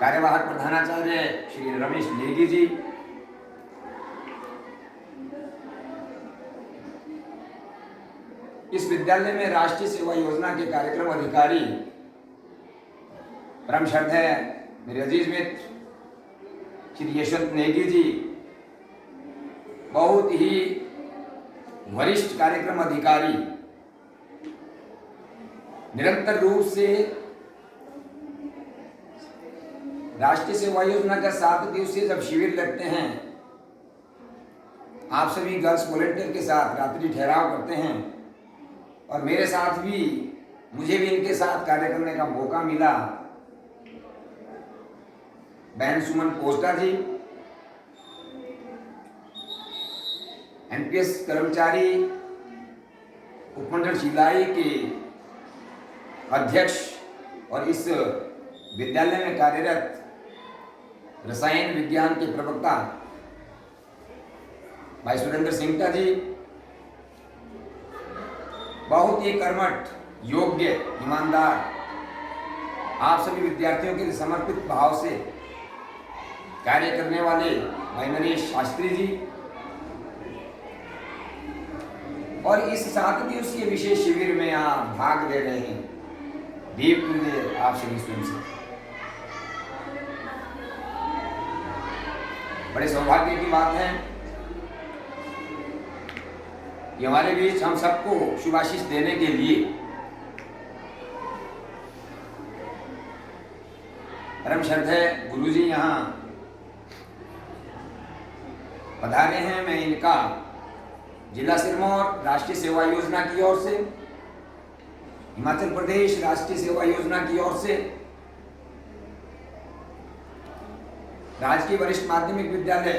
कार्यवाहक प्रधानाचार्य श्री रमेश नेगी जी, इस विद्यालय में राष्ट्रीय सेवा योजना के कार्यक्रम अधिकारी परम श्रद्धेय मेरे अजीज मित्र श्री यशवंत नेगी जी, बहुत ही वरिष्ठ कार्यक्रम अधिकारी, निरंतर रूप से राष्ट्रीय सेवा योजना का 7 दिवसीय जब शिविर लगते हैं, आप सभी गर्ल्स वॉलंटियर के साथ रात्रि ठहराव करते हैं और मेरे साथ भी, मुझे भी इनके साथ कार्य करने का मौका मिला। बहन सुमन पोस्टा जी, एनपीएस कर्मचारी उपमंडल शिलाई के अध्यक्ष और इस विद्यालय में कार्यरत रसायन विज्ञान के प्रवक्ता भाई सुरेंद्र सिंह जी, बहुत ही कर्मठ, योग्य, ईमानदार, आप सभी विद्यार्थियों के लिए समर्पित भाव से कार्य करने वाले भाई नरेश शास्त्री जी, और इस 7 दिवसीय विशेष शिविर में आप भाग ले रहे हैं, दीप पुण्य आप सभी स्वयं से। बड़े सौभाग्य की बात है कि हमारे बीच हम सबको शुभाशीष देने के लिए परम श्रद्धेय गुरुजी यहाँ पधारे हैं। मैं इनका जिला सिरमौर राष्ट्रीय सेवा योजना की ओर से, हिमाचल प्रदेश राष्ट्रीय सेवा योजना की ओर से, राजकीय वरिष्ठ माध्यमिक विद्यालय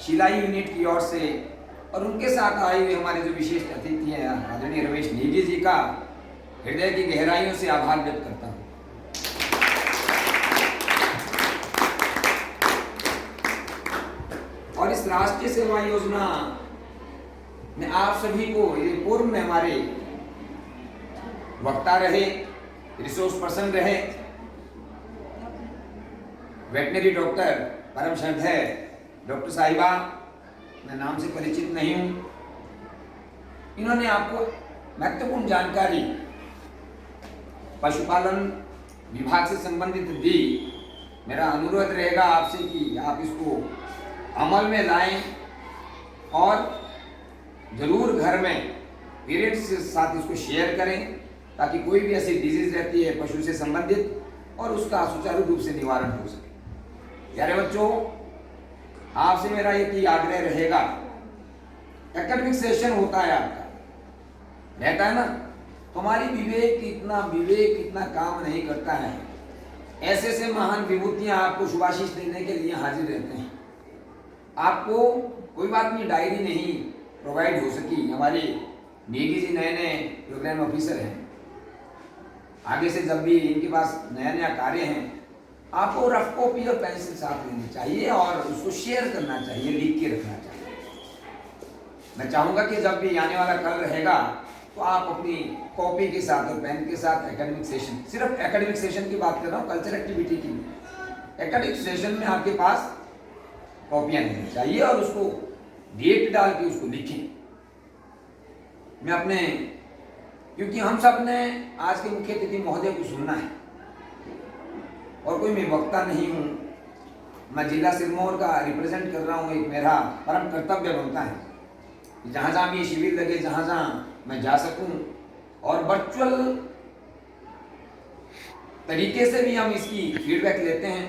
शिलाई यूनिट की ओर से और उनके साथ आए हुए हमारे जो विशेष अतिथि हैं आदरणीय रमेश नेगी जी का हृदय की गहराइयों से आभार व्यक्त करता हूं। और इस राष्ट्रीय सेवा योजना में आप सभी को, ये पूर्व में हमारे वक्ता रहे, रिसोर्स पर्सन रहे, वेटनरी डॉक्टर परम श्रद्धेय डॉक्टर साहिबा, मैं नाम से परिचित नहीं हूं, इन्होंने आपको महत्वपूर्ण जानकारी पशुपालन विभाग से संबंधित दी। मेरा अनुरोध रहेगा आपसे कि आप इसको अमल में लाएं और जरूर घर में पेरेंट्स के साथ इसको शेयर करें, ताकि कोई भी ऐसी डिजीज रहती है पशु से संबंधित और उसका सुचारू रूप से निवारण हो सके। प्यारे बच्चों, आपसे मेरा एक आग्रह रहेगा, एकेडमिक सेशन होता है आपका, रहता है ना, तुम्हारी विवेक इतना काम नहीं करता है। ऐसे से महान विभूतियां आपको शुभाशीष देने के लिए हाजिर रहते हैं। आपको कोई बात नहीं, डायरी नहीं प्रोवाइड हो सकी, हमारे नेगी जी नए प्रोग्राम ऑफिसर हैं, आगे से जब भी इनके पास नया कार्य है, आपको रफ कॉपी और पेंसिल साथ लेनी चाहिए और उसको शेयर करना चाहिए, लिख के रखना चाहिए। मैं चाहूंगा कि जब भी आने वाला कल रहेगा तो आप अपनी कॉपी के साथ और पेन के साथ एकेडमिक सेशन, सिर्फ एकेडमिक सेशन की बात कर रहा हूँ, कल्चर एक्टिविटी की, एकेडमिक सेशन में आपके पास कॉपियां लेनी चाहिए और उसको डेट डाल के उसको लिखें। मैं अपने, क्योंकि हम सब ने आज के मुख्य अतिथि महोदय को सुनना है और कोई मैं वक्ता नहीं हूँ, मैं जिला सिरमौर का रिप्रेजेंट कर रहा हूँ। एक मेरा परम कर्तव्य बनता है कि जहाँ जहाँ भी ये शिविर लगे, जहाँ जहाँ मैं जा सकूँ और वर्चुअल तरीके से भी हम इसकी फीडबैक लेते हैं।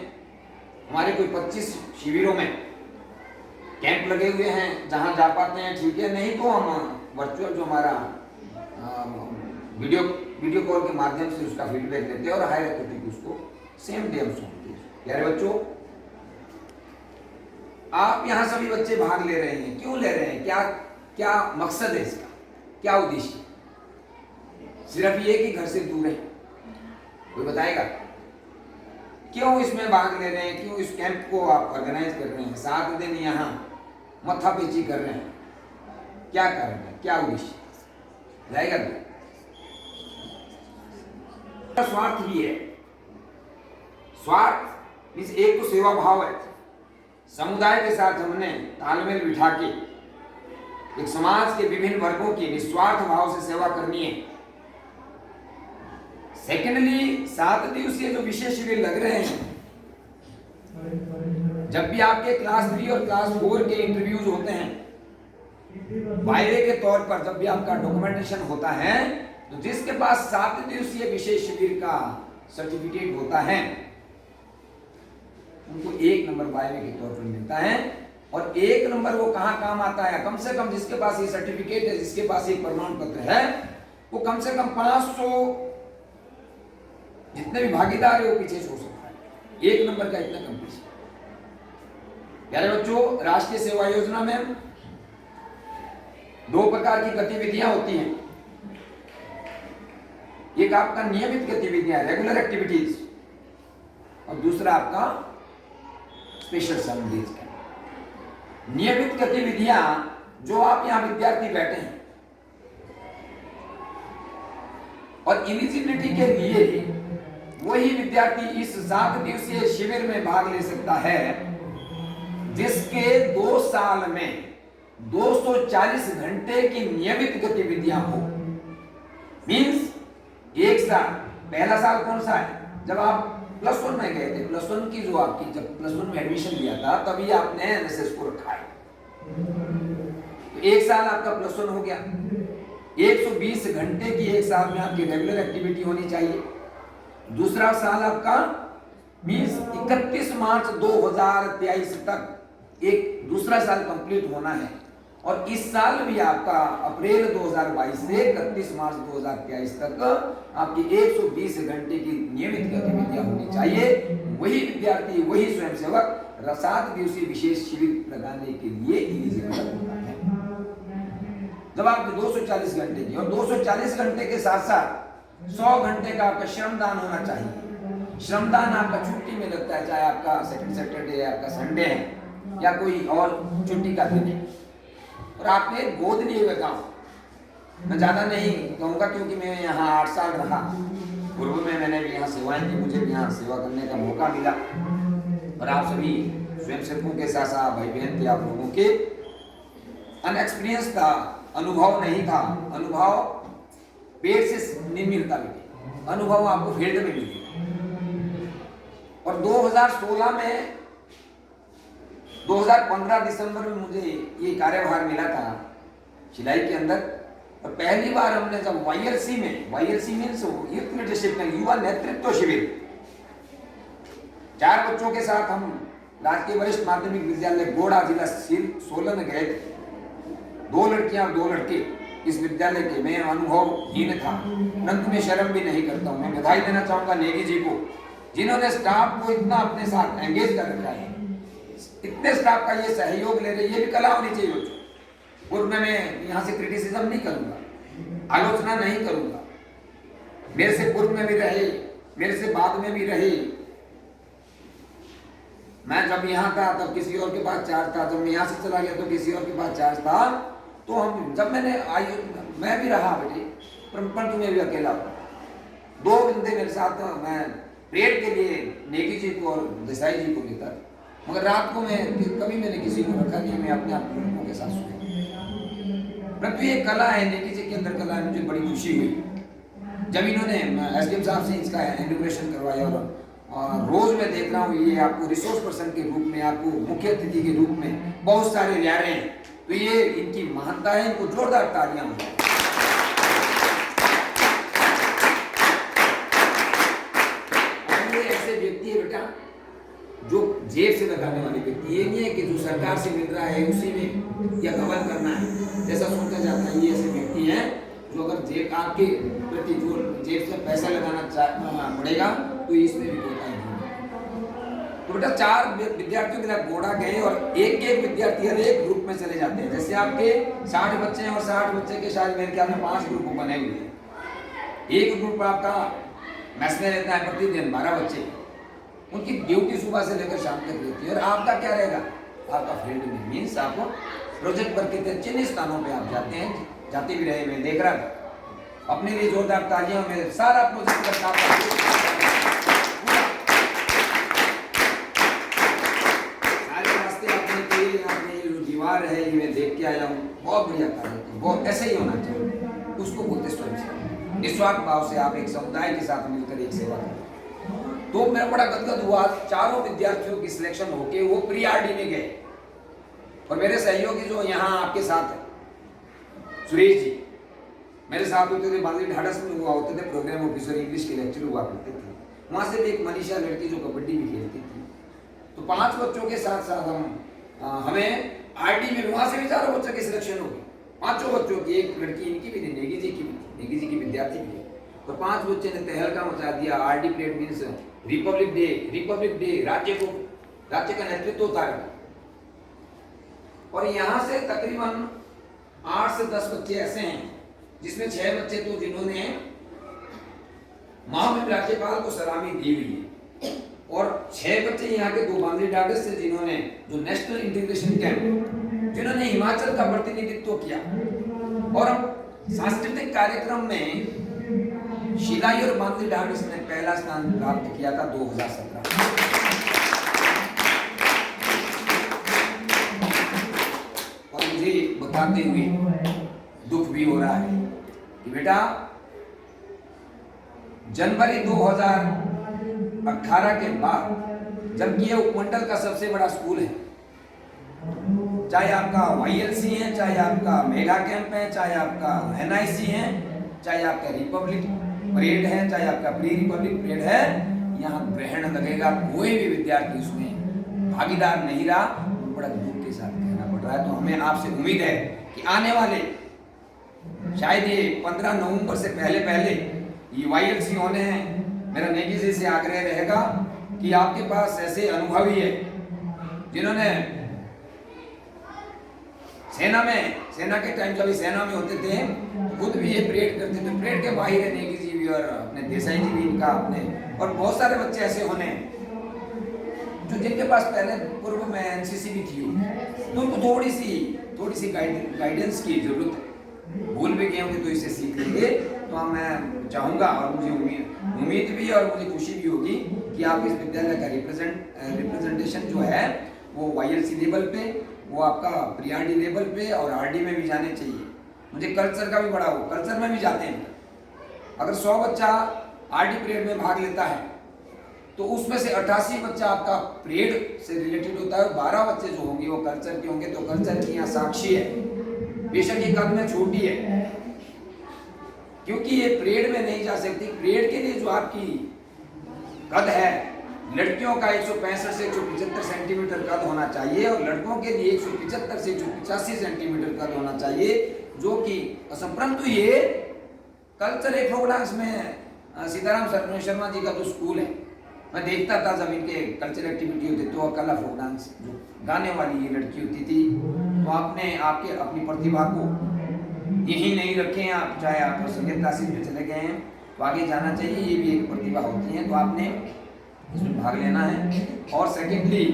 हमारे कोई 25 शिविरों में कैंप लगे हुए हैं, जहाँ जा पाते हैं ठीक है, नहीं तो हम वर्चुअल जो हमारा वीडियो कॉल के माध्यम से उसका फीडबैक लेते हैं और हायर अथॉरिटी को उसको सेम डे हम सौंपते हैं। प्यारे बच्चों, आप यहाँ सभी बच्चे भाग ले रहे हैं, क्यों ले रहे हैं, क्या मकसद है इसका, क्या उद्देश्य? सिर्फ ये कि घर से दूर है? कोई बताएगा क्यों इसमें भाग ले रहे हैं, क्यों इस कैंप को आप ऑर्गेनाइज कर रहे हैं, 7 दिन यहाँ मत्थापेची कर रहे हैं, क्या कारण है, क्या उद्देश्य? जाएगा तो स्वार्थ भी है। स्वार्थ मीन्स एक तो सेवा भाव है, समुदाय के साथ हमने तालमेल बिठा के एक समाज के विभिन्न वर्गों की निस्वार्थ भाव से सेवा करनी है। सेकेंडली 7 दिवसीय जो विशेष शिविर लग रहे हैं, जब भी आपके क्लास 3 और क्लास 4 के इंटरव्यूज होते हैं, वायदे के तौर पर जब भी आपका डॉक्यूमेंटेशन होता है, तो जिसके पास 7 दिवसीय विशेष शिविर का सर्टिफिकेट होता है उनको 1 नंबर वायदे के तौर पर मिलता है। और 1 नंबर वो कहां काम आता है, कम से कम जिसके पास ये सर्टिफिकेट है, जिसके पास एक प्रमाण पत्र है, वो कम से कम 500 जितने भी भागीदार है वो पीछे छोड़ सकता है। 1 नंबर का इतना कंपटीशन। प्यारे बच्चों, राष्ट्रीय सेवा योजना में 2 प्रकार की गतिविधियां होती हैं। एक आपका नियमित गतिविधियां, रेगुलर एक्टिविटीज, और दूसरा आपका स्पेशल सर्विस। नियमित गतिविधियां जो आप यहां विद्यार्थी बैठे हैं, और एलिजिबिलिटी के लिए वही विद्यार्थी इस 7 दिवसीय शिविर में भाग ले सकता है जिसके 2 साल में 240 घंटे की नियमित गतिविधियां हो। मींस 1 साल, पहला साल कौन सा है, जब आप +1 में गए थे, +1 की जो आपकी जब +1 में एडमिशन लिया था तभी आपने एनएसएस को रखा है, तो 1 साल आपका +1 हो गया। 120 घंटे की 1 साल में आपकी रेगुलर एक्टिविटी होनी चाहिए। दूसरा साल आपका मींस 31 मार्च 2023 तक एक दूसरा साल कंप्लीट होना है, और इस साल भी आपका अप्रैल 2022 से 31 मार्च 2023 तक आपकी 120 घंटे की नियमित गतिविधियां होनी चाहिए। वही विद्यार्थी, वही स्वयंसेवक 7 दिवसीय विशेष शिविर लगाने के लिए एलिजिबल होता है। जब आपके 240 घंटे की, और 240 घंटे के साथ साथ 100 घंटे का आपका श्रमदान होना चाहिए। श्रमदान आपका छुट्टी में लगता है, चाहे आपका सेकंड सैटरडे है, आपका संडे है, या कोई और छुट्टी का दिन है, और आपने गोद लिए हुए गाँव। मैं ज्यादा नहीं कहूँगा क्योंकि मैं यहाँ 8 साल रहा, पूर्व में मैंने भी यहाँ सेवाएं की, मुझे भी यहाँ सेवा करने का मौका मिला, और आप सभी स्वयंसेवकों के साथ साथ भाई बहन थे, आप लोगों के अनएक्सपीरियंस था, अनुभव नहीं था। अनुभव पेट से नहीं मिलता, अनुभव आपको फील्ड में मिलेगा। और 2016 में 2015 दिसंबर में मुझे ये कार्यभार मिला था शिलाई के अंदर, और पहली बार हमने जब YLC मीन्स यूथ लीडरशिप में युवा नेतृत्व शिविर, 4 बच्चों के साथ हम राजकीय वरिष्ठ माध्यमिक विद्यालय गोड़ा जिला सोलन गए थे। 2 लड़कियां और 2 लड़के इस विद्यालय के। मैं अनुभवहीन था, परंतु मैं शर्म भी नहीं करता हूँ। मैं बधाई देना चाहूंगा नेगी जी को, जिन्होंने स्टाफ को इतना अपने साथ एंगेज कर रखा है। इतने स्टाफ का ये सहयोग ले रहे, ये भी कला होनी चाहिए बच्चों। पूर्व में मैं यहाँ से क्रिटिसिज्म नहीं करूंगा, आलोचना नहीं करूंगा। मेरे से पूर्व में भी रहे, मेरे से बाद में भी रहे। मैं जब यहाँ था तब किसी और के पास चार्ज था, जब मैं यहाँ से चला गया तो किसी और के पास चार्ज था। तो हम जब मैं भी रहा बेटे, परंतु मैं भी अकेला हूँ। 2 बंदे मेरे साथ, मैं परेड के लिए नेगी जी को और देसाई जी को लेकर, मगर रात को कभी मैंने किसी को रखा नहीं, मैं अपने आप लोगों के साथ सोया। परंतु ये कला है, नेगी जी के अंदर कला है। मुझे बड़ी खुशी हुई जब इन्होंने SDM साहब से इसका इनॉग्रेशन करवाया, और रोज मैं देख रहा हूँ ये आपको रिसोर्स पर्सन के रूप में, आपको मुख्य अतिथि के रूप में बहुत सारे ले आ रहे हैं। तो ये इनकी महानता है, इनको जोरदार तालियां हो। ये ऐसे व्यक्ति है बेटा जो जेब से लगाने वाले व्यक्ति, ये नहीं है कि जो सरकार से मिल रहा है उसी में या कवर करना है जैसा सोचा जाता है। ये ऐसे व्यक्ति हैं जो अगर जेब आपके प्रति जो जेब से पैसा लगाना पड़ेगा तो इसमें भी होता है। तो बेटा 4 विद्यार्थियों के साथ गोड़ा गए, और एक विद्यार्थी हर एक ग्रुप में चले जाते हैं। जैसे आपके 60 बच्चे हैं, और 60 बच्चे के शायद मेरे ख्याल में 5 ग्रुप बने हुए हैं। एक ग्रुप आपका मैथ में रहता है प्रतिदिन 12 बच्चे, उनकी ड्यूटी सुबह से लेकर शाम तक रहती है। और आपका क्या रहेगा, आपका फील्ड में मीन्स आपको प्रोजेक्ट वर्क के चिन्ह स्थानों पे आप जाते हैं, जाते भी रहे, मैं देख रहा था। अपने लिए जोरदार तालियां में सारा प्रोजेक्ट का काम सारे रास्ते आपने किए, आपने ये जो दीवार है ये मैं देख के आया हूँ, बहुत बढ़िया कार्य, बहुत ऐसे ही होना चाहिए, उसको बोलते स्वयं निस्वार्थ भाव से आप एक समुदाय के साथ मिलकर एक सेवा करें। तो मेरा बड़ा गदगद हुआ, चारों विद्यार्थियों की सिलेक्शन होके वो प्री आरडी में गए और मेरे सहयोगी जो यहाँ आपके साथ है सुरेश जी मेरे साथ होते थे, बांधे ढाढ़स में हुआ होते थे, प्रोग्राम ऑफिसर इंग्लिश के लेक्चर हुआ करते थे। वहाँ से भी एक मनीषा लड़की जो कबड्डी भी खेलती थी, तो 5 बच्चों के साथ साथ हमें आरडी में वहाँ से भी 4 बच्चों की सिलेक्शन होगी, 5 बच्चों की, एक लड़की इनकी भी थी, नेगी जी की विद्यार्थी भी, और 5 बच्चे ने तहलका मचा दिया। RD parade means Republic day, राज्य का नेतृत्व उतारा। और यहाँ से तकरीबन 8 से 10 बच्चे ऐसे हैं जिसमें 6 बच्चे तो जिन्होंने महामहिम राज्यपाल को सलामी दी हुई है, और 6 बच्चे यहाँ के 2 बांद्री ढाढ़स से जिन्होंने जो नेशनल इंटीग्रेशन कैंप जिन्होंने हिमाचल का प्रतिनिधित्व किया। और सांस्कृतिक कार्यक्रम में शिलाई और बांद्री ढाढ़स ने पहला स्थान प्राप्त किया था 2017। और मुझे बताते हुए दुख भी हो रहा है कि बेटा जनवरी 2018 के बाद, जबकि ये उपमंडल का सबसे बड़ा स्कूल है, चाहे आपका YLC है, चाहे आपका मेगा कैंप है, चाहे आपका NIC है, चाहे आपका रिपब्लिक परेड है, चाहे आपका प्री रिपब्लिक परेड है, यहाँ ग्रहण लगेगा, कोई भी विद्यार्थी उसमें भागीदार नहीं रहा, बड़ा दुख के साथ कहना पड़ रहा है। तो हमें आपसे उम्मीद है कि आने वाले शायद ये 15 नवंबर से पहले ये YLC होने हैं। मेरा नेगी जी से आग्रह रहेगा कि आपके पास ऐसे अनुभवी है जिन्होंने सेना के टाइम जब सेना में होते थे खुद भी ये परेड करते थे, परेड के माहिर है नेगी जी भी और अपने देसाई जी भी इनका अपने, और बहुत सारे बच्चे ऐसे होने जो जिनके पास पहले पूर्व में NCC भी थी, तो उनको थोड़ी सी गाइडेंस की जरूरत है। भूल भी गए होंगे तो इसे सीख लेंगे। तो मैं चाहूँगा और मुझे उम्मीद भी और मुझे खुशी भी होगी कि आप इस विद्यालय का रिप्रेजेंटेशन जो है वो YLC लेवल पे, वो आपका प्री आरडी लेवल पे और आरडी में भी जाने चाहिए। मुझे कल्चर का भी बड़ा हो, कल्चर में भी जाते हैं। अगर 100 बच्चा आरडी परेड में भाग लेता है तो उसमें से 88 बच्चा आपका परेड से रिलेटेड होता है और 12 बच्चे जो होंगे वो कल्चर के होंगे। तो कल्चर की यहाँ साक्षी है, बेशक ये कद में छोटी है क्योंकि ये परेड में नहीं जा सकती। परेड के लिए जो आपकी कद है, लड़कियों का 165 से 175 सेंटीमीटर कद होना चाहिए और लड़कों के लिए 175 से 185 सेंटीमीटर कद होना चाहिए, जो कि परंतु ये कल्चर प्रोग्राम्स में सीताराम शर्मा जी का जो स्कूल है, मैं देखता था जब इनके कल्चरल एक्टिविटी होती तो कला फोक डांस जो गाने वाली ये लड़की होती थी, तो आपने अपनी प्रतिभा को यही नहीं रखे हैं आप, चाहे आप संगीत क्लासेस में चले गए हैं तो आगे जाना चाहिए, ये भी एक प्रतिभा होती है, तो आपने इसमें भाग लेना है। और सेकेंडली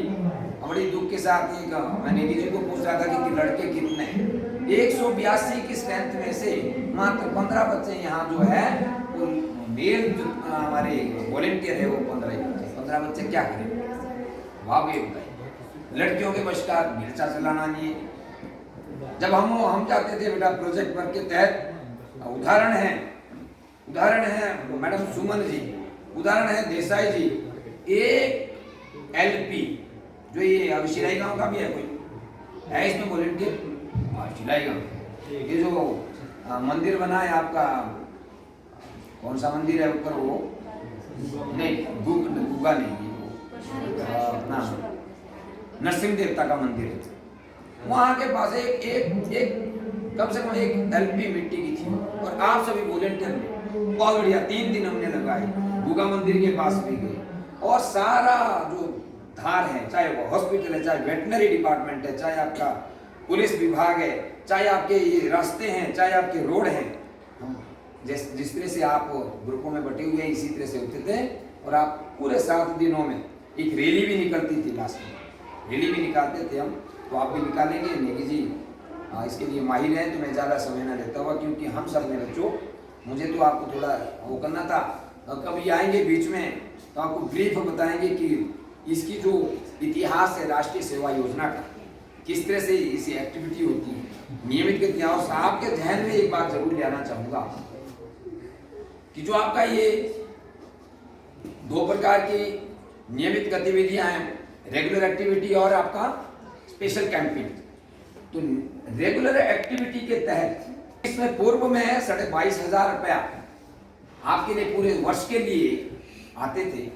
बड़ी दुख के साथ एक मैंने जी को पूछ रहा था कि लड़के कितने हैं, 182 की स्ट्रेंथ में से मात्र 15 बच्चे यहाँ जो है वो मेल जो हमारे वॉलेंटियर है वो 15 बच्चे क्या करें, भाग लड़कियों के बस का मिर्चा चलाना नहीं है। जब हम जाते थे बेटा प्रोजेक्ट वर्क के तहत, उदाहरण है मैडम सुमन जी, उदाहरण है देसाई जी, एक LP जो ये अब शिलाई गांव का भी है, कोई है इसमें वॉलेंटियर, शिलाई गांव ये जो मंदिर बना है आपका, कौन सा मंदिर है ऊपर वो नहीं गुगा नहीं, अपना नरसिंह देवता का मंदिर है, वहाँ के पास एक कम से कम एक LP मिट्टी की थी और आप सभी वॉलेंटियर में बहुत बढ़िया 3 दिन हमने लगाए, गुगा मंदिर के पास भी गए और सारा जो धार है, चाहे वो हॉस्पिटल है, चाहे वेटनरी डिपार्टमेंट है, चाहे आपका पुलिस विभाग है, चाहे आपके ये रास्ते हैं, चाहे आपके रोड हैं, जिस तरह से आप ग्रुपों में बटे हुए हैं इसी तरह से होते थे। और आप पूरे 7 दिनों में एक रैली भी निकलती थी, लास्ट में रैली भी निकालते थे हम, तो आप भी निकालेंगे नेगी जी इसके लिए माहिर हैं, तो मैं ज़्यादा समय ना लेता हुआ क्योंकि हम सब मेरे बच्चों मुझे तो आपको थोड़ा वो करना था, कभी आएंगे बीच में तो आपको ब्रीफ बताएंगे कि इसकी जो इतिहास है राष्ट्रीय सेवा योजना का, किस तरह से इसी एक्टिविटी होती है, नियमित गतिविधियां। और आपके ध्यान में एक बात जरूर ले आना चाहूँगा कि जो आपका ये 2 प्रकार की नियमित गतिविधियां हैं, रेगुलर एक्टिविटी और आपका स्पेशल कैंपिंग। तो रेगुलर एक्टिविटी के तहत इसमें पूर्व में 22,500 रुपया आपके लिए पूरे वर्ष के लिए आते थे।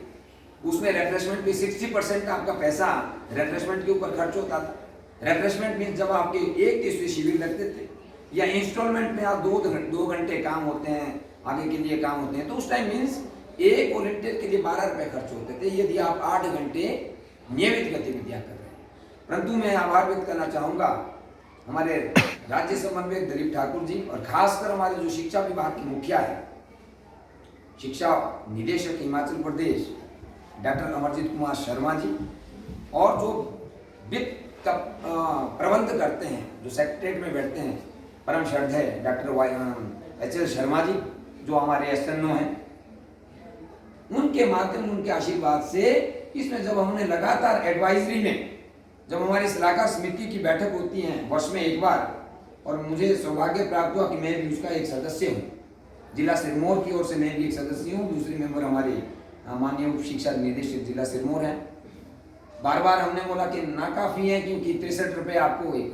उसमें रेफ्रेशमेंट भी 60% आपका पैसा रेफ्रेशमेंट के ऊपर खर्च होता था। रेफ्रेशमेंट मीन जब आपके 1 दिवसीय शिविर लगते थे या इंस्टॉलमेंट में आप 2 घंटे काम होते हैं, आगे के लिए काम होते हैं, तो उस टाइम मीन्स एक वॉलंटियर के लिए 12 रुपये खर्च होते थे यदि आप 8 घंटे नियमित गतिविधियां कर रहे हैं। परंतु मैं आभार व्यक्त करना चाहूँगा हमारे राज्य समन्वयक दिलीप ठाकुर जी और खासकर हमारे जो शिक्षा विभाग के मुखिया है, शिक्षा निदेशक हिमाचल प्रदेश डॉक्टर अमरजीत कुमार शर्मा जी, और जो वित्त का प्रबंध करते हैं, जो सेक्रेटरीट में बैठते हैं, परम श्रद्धेय डॉक्टर एच.एल. शर्मा जी जो हमारे एसएनओ हैं, उनके माध्यम, उनके आशीर्वाद से इसमें जब हमने लगातार एडवाइजरी में, जब हमारी सलाहकार समिति की बैठक होती है वर्ष में एक बार, और मुझे सौभाग्य प्राप्त हुआ कि मैं भी उसका एक सदस्य हूँ, जिला सिरमौर की ओर से मैं भी एक सदस्य हूँ, दूसरी मेंबर हमारे माननीय उप शिक्षा निदेशक जिला सिरमौर हैं। बार बार हमने बोला कि नाकाफी है क्योंकि 63 रुपये आपको एक